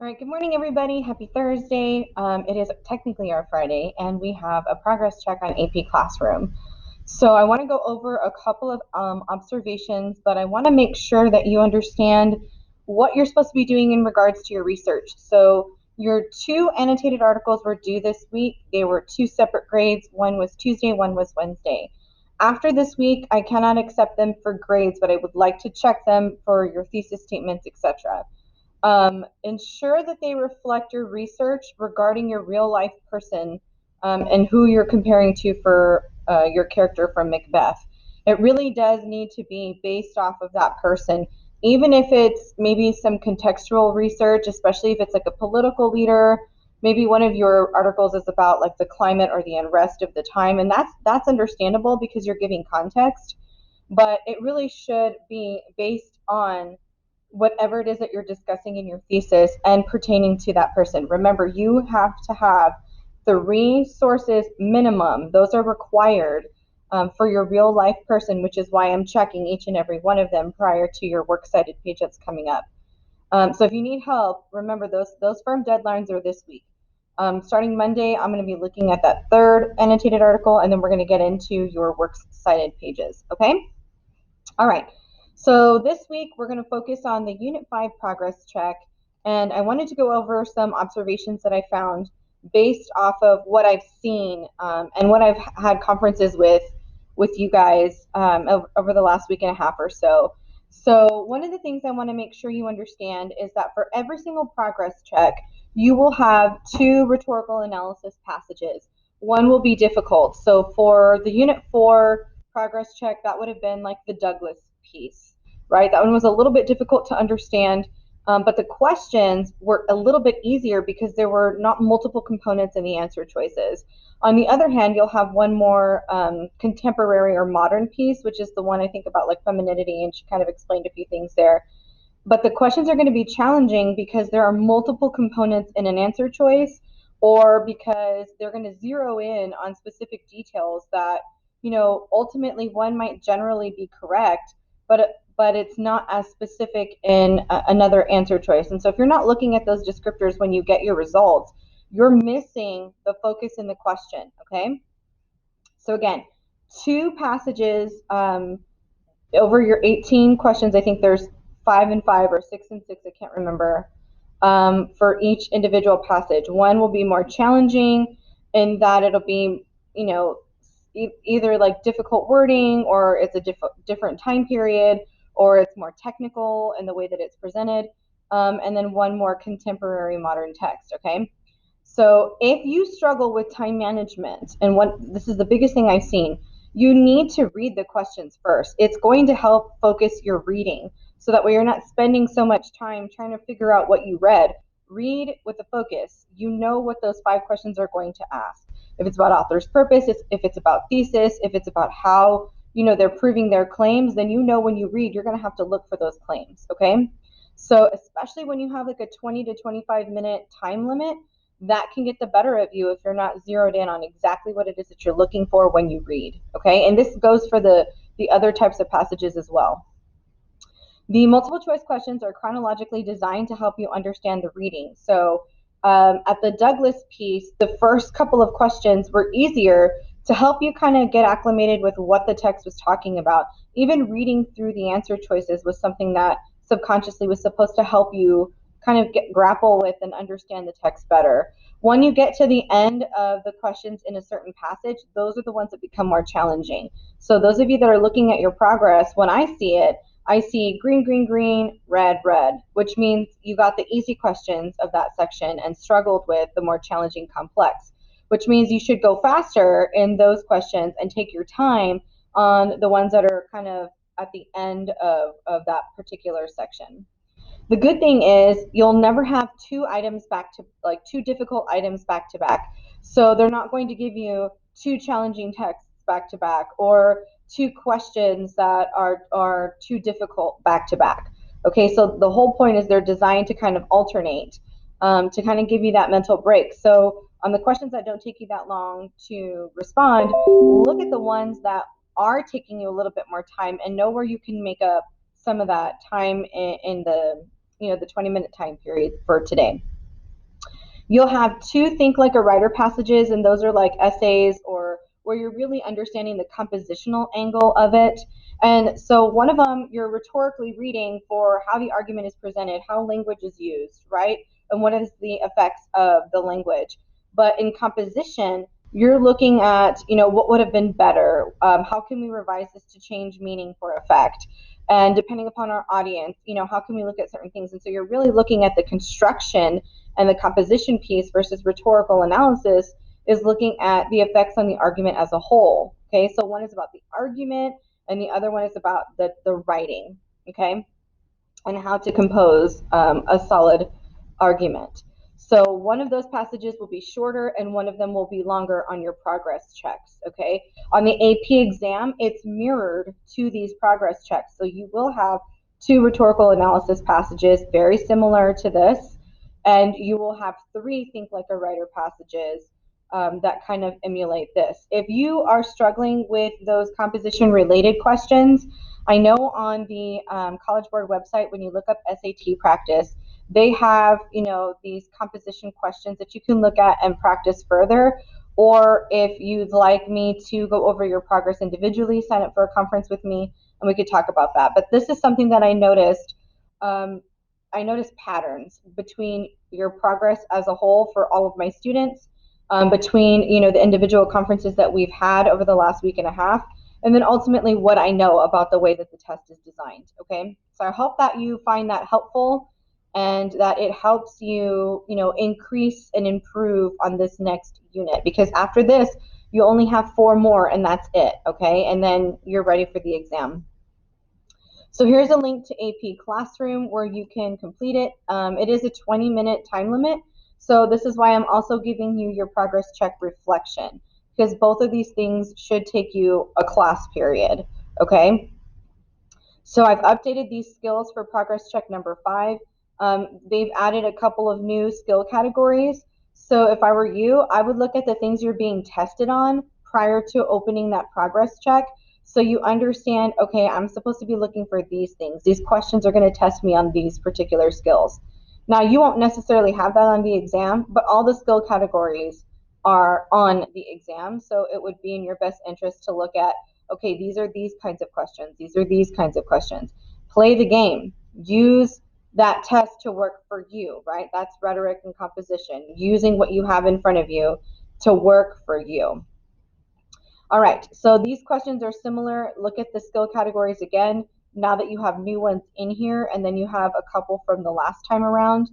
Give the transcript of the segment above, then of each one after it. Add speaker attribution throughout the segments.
Speaker 1: All right, good morning, everybody. Happy Thursday. It is technically our Friday, and we have a progress check on AP Classroom. So I want to go over a couple of observations, but I want to make sure that you understand what you're supposed to be doing in regards to your research. So your two annotated articles were due this week. They were two separate grades. One was Tuesday, one was Wednesday. After this week, I cannot accept them for grades, but I would like to check them for your thesis statements, etc. Ensure that they reflect your research regarding your real life person and who you're comparing to for your character from Macbeth. It really does need to be based off of that person, even if it's maybe some contextual research, especially if it's like a political leader. Maybe one of your articles is about like the climate or the unrest of the time, and that's understandable because you're giving context. But it really should be based on whatever it is that you're discussing in your thesis and pertaining to that person. Remember, you have to have 3 sources minimum. Those are required for your real life person, which is why I'm checking each and every one of them prior to your works cited page that's coming up. So if you need help, remember those firm deadlines are this week. Starting Monday, I'm going to be looking at that third annotated article, and then we're going to get into your works cited pages. Okay? All right. So this week we're going to focus on the Unit 5 progress check, and I wanted to go over some observations that I found based off of what I've seen and what I've had conferences with you guys over the last week and a half or so. So one of the things I want to make sure you understand is that for every single progress check, you will have 2 rhetorical analysis passages. One will be difficult. So for the Unit 4 progress check, that would have been like the Douglas piece, right? That one was a little bit difficult to understand, but the questions were a little bit easier because there were not multiple components in the answer choices. On the other hand, you'll have one more contemporary or modern piece, which is the one I think about like femininity, and she kind of explained a few things there. But the questions are going to be challenging because there are multiple components in an answer choice, or because they're going to zero in on specific details that, ultimately one might generally be correct, but it's not as specific in another answer choice. And so if you're not looking at those descriptors when you get your results, you're missing the focus in the question, okay? So again, 2 passages over your 18 questions. I think there's 5 and 5 or 6 and 6, I can't remember, for each individual passage. One will be more challenging in that it'll be, either like difficult wording, or it's a different time period, or it's more technical in the way that it's presented, and then one more contemporary modern text, okay? So if you struggle with time management, and this is the biggest thing I've seen, you need to read the questions first. It's going to help focus your reading so that way you're not spending so much time trying to figure out what you read. Read with a focus. You know what those 5 questions are going to ask. If it's about author's purpose, if it's about thesis, if it's about how they're proving their claims, then when you read, you're going to have to look for those claims, okay? So especially when you have like a 20 to 25 minute time limit, that can get the better of you if you're not zeroed in on exactly what it is that you're looking for when you read, okay? And this goes for the other types of passages as well. The multiple choice questions are chronologically designed to help you understand the reading. So at the Douglas piece, the first couple of questions were easier to help you kind of get acclimated with what the text was talking about. Even reading through the answer choices was something that subconsciously was supposed to help you kind of grapple with and understand the text better. When you get to the end of the questions in a certain passage, those are the ones that become more challenging. So those of you that are looking at your progress, when I see it, I see green, green, green, red, red, which means you got the easy questions of that section and struggled with the more challenging complex, which means you should go faster in those questions and take your time on the ones that are kind of at the end of that particular section. The good thing is you'll never have 2 items like 2 difficult items back to back. So they're not going to give you 2 challenging texts back to back, or 2 questions that are too difficult back to back. Okay, so the whole point is they're designed to kind of alternate, to kind of give you that mental break. So on the questions that don't take you that long to respond, look at the ones that are taking you a little bit more time and know where you can make up some of that time in the the 20-minute time period for today. You'll have 2 Think Like a Writer passages, and those are like essays or where you're really understanding the compositional angle of it. And so one of them, you're rhetorically reading for how the argument is presented, how language is used, right? And what is the effects of the language. But in composition, you're looking at, what would have been better? How can we revise this to change meaning for effect? And depending upon our audience, how can we look at certain things? And so you're really looking at the construction and the composition piece versus rhetorical analysis is looking at the effects on the argument as a whole. Okay, so one is about the argument and the other one is about the writing, okay, and how to compose a solid argument. So one of those passages will be shorter and one of them will be longer on your progress checks, okay? On the AP exam, it's mirrored to these progress checks. So you will have 2 rhetorical analysis passages very similar to this, and you will have 3 Think Like a Writer passages that kind of emulate this. If you are struggling with those composition related questions, I know on the College Board website, when you look up SAT practice, they have, these composition questions that you can look at and practice further. Or if you'd like me to go over your progress individually, sign up for a conference with me and we could talk about that. But this is something that I noticed. I noticed patterns between your progress as a whole for all of my students, between, the individual conferences that we've had over the last week and a half, and then ultimately what I know about the way that the test is designed, okay? So I hope that you find that helpful and that it helps you, increase and improve on this next unit, because after this, you only have 4 more and that's it, okay? And then you're ready for the exam. So here's a link to AP Classroom where you can complete it. It is a 20-minute time limit. So this is why I'm also giving you your progress check reflection, because both of these things should take you a class period, okay? So I've updated these skills for progress check number 5. They've added a couple of new skill categories. So if I were you, I would look at the things you're being tested on prior to opening that progress check. So you understand, okay, I'm supposed to be looking for these things. These questions are going to test me on these particular skills. Now, you won't necessarily have that on the exam, but all the skill categories are on the exam. So it would be in your best interest to look at, okay, these are these kinds of questions. These are these kinds of questions. Play the game. Use that test to work for you, right? That's rhetoric and composition, using what you have in front of you to work for you. All right, so these questions are similar. Look at the skill categories again, now that you have new ones in here, and then you have a couple from the last time around.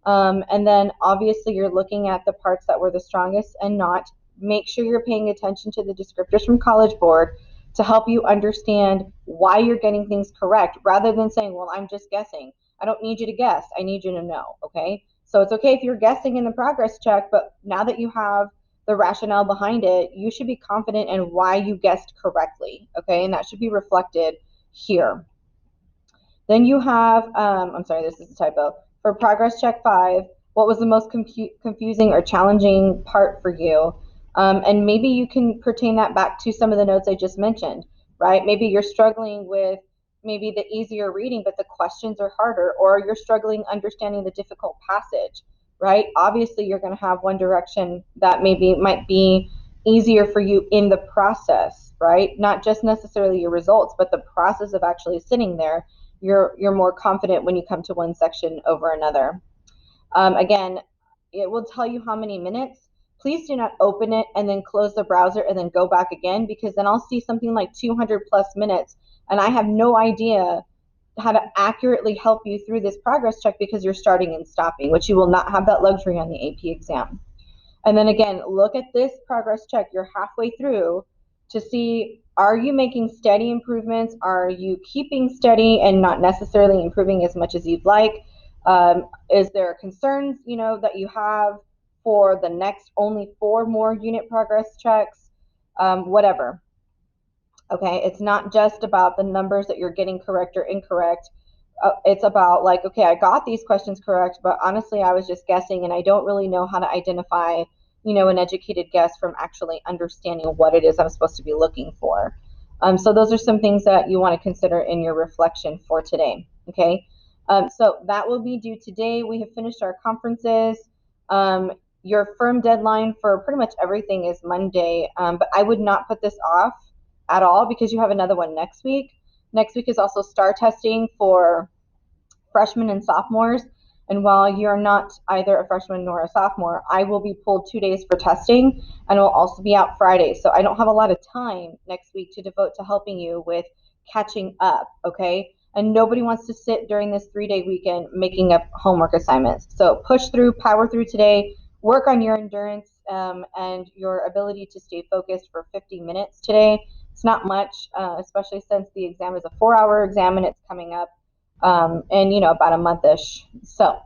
Speaker 1: And then obviously you're looking at the parts that were the strongest and not. Make sure you're paying attention to the descriptors from College Board to help you understand why you're getting things correct, rather than saying, well, I'm just guessing. I don't need you to guess. I need you to know, okay? So it's okay if you're guessing in the progress check, but now that you have the rationale behind it, you should be confident in why you guessed correctly, okay? And that should be reflected here. Then you have, I'm sorry, this is a typo. For progress check 5, what was the most confusing or challenging part for you? And maybe you can pertain that back to some of the notes I just mentioned, right? Maybe you're struggling with maybe the easier reading, but the questions are harder, or you're struggling understanding the difficult passage, right? Obviously, you're going to have one direction that maybe might be easier for you in the process, right? Not just necessarily your results, but the process of actually sitting there. You're more confident when you come to one section over another. Again, it will tell you how many minutes. Please do not open it and then close the browser and then go back again, because then I'll see something like 200 plus minutes and I have no idea how to accurately help you through this progress check because you're starting and stopping, which you will not have that luxury on the AP exam. And then again, look at this progress check. You're halfway through to see, are you making steady improvements? Are you keeping steady and not necessarily improving as much as you'd like? Is there concerns, that you have for the next only 4 more unit progress checks? Whatever. Okay, it's not just about the numbers that you're getting correct or incorrect. It's about like, okay, I got these questions correct, but honestly, I was just guessing and I don't really know how to identify, an educated guess from actually understanding what it is I'm supposed to be looking for. So those are some things that you want to consider in your reflection for today, okay? So that will be due today. We have finished our conferences. Your firm deadline for pretty much everything is Monday, but I would not put this off at all because you have another one next week. Next week is also STAR testing for freshmen and sophomores. And while you're not either a freshman nor a sophomore, I will be pulled 2 days for testing and will also be out Friday. So I don't have a lot of time next week to devote to helping you with catching up, okay? And nobody wants to sit during this 3 day weekend making up homework assignments. So push through, power through today, work on your endurance and your ability to stay focused for 50 minutes today. It's not much, especially since the exam is a 4-hour exam and it's coming up in about a month-ish. So,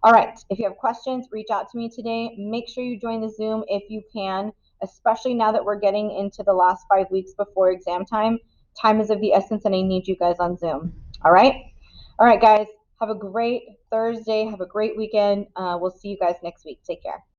Speaker 1: all right, if you have questions, reach out to me today. Make sure you join the Zoom if you can, especially now that we're getting into the last 5 weeks before exam time. Time is of the essence, and I need you guys on Zoom. All right? All right, guys, have a great Thursday. Have a great weekend. We'll see you guys next week. Take care.